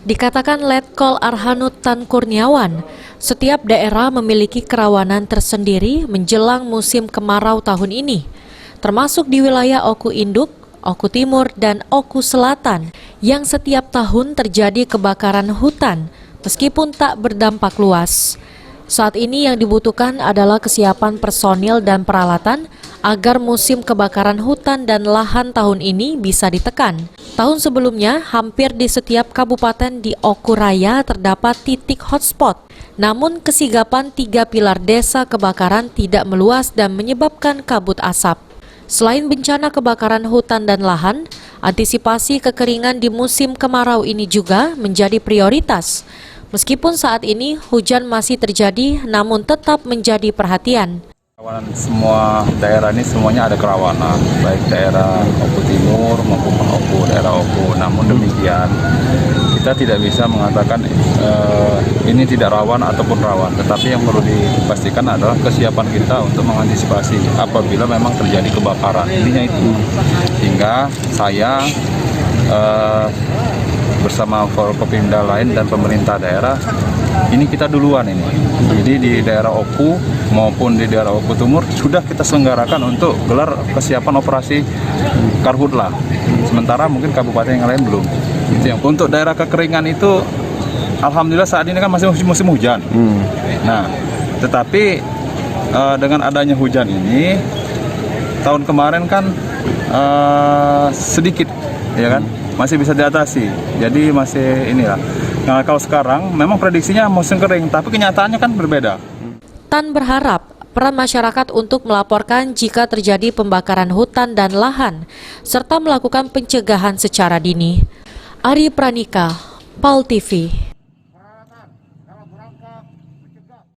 Dikatakan Letkol Arhanud Tan Kurniawan, setiap daerah memiliki kerawanan tersendiri menjelang musim kemarau tahun ini, termasuk di wilayah Oku Induk, Oku Timur, dan Oku Selatan, yang setiap tahun terjadi kebakaran hutan, meskipun tak berdampak luas. Saat ini yang dibutuhkan adalah kesiapan personil dan peralatan agar musim kebakaran hutan dan lahan tahun ini bisa ditekan. Tahun sebelumnya, hampir di setiap kabupaten di Oku Raya terdapat titik hotspot. Namun, kesigapan 3 pilar desa kebakaran tidak meluas dan menyebabkan kabut asap. Selain bencana kebakaran hutan dan lahan, antisipasi kekeringan di musim kemarau ini juga menjadi prioritas. Meskipun saat ini hujan masih terjadi, namun tetap menjadi perhatian. Kerawanan semua daerah ini semuanya ada kerawanan, baik daerah Oku Timur maupun daerah Oku. Namun demikian, kita tidak bisa mengatakan ini tidak rawan ataupun rawan. Tetapi yang perlu dipastikan adalah kesiapan kita untuk mengantisipasi apabila memang terjadi kebakaran. Intinya itu. Hingga saya bersama Forkopimda lain dan pemerintah daerah, ini kita duluan ini. Jadi di daerah Oku maupun di daerah Oku Timur sudah kita selenggarakan untuk gelar kesiapan operasi Karhutla. Sementara mungkin kabupaten yang lain belum. Itu yang untuk daerah kekeringan itu, alhamdulillah saat ini kan masih musim hujan. Nah, tetapi dengan adanya hujan ini, tahun kemarin kan sedikit, ya kan? Masih bisa diatasi, jadi masih inilah. Nah, kalau sekarang memang prediksinya musim kering, tapi kenyataannya kan berbeda. Tan berharap peran masyarakat untuk melaporkan jika terjadi pembakaran hutan dan lahan, serta melakukan pencegahan secara dini. Ari Pranika, PAL TV.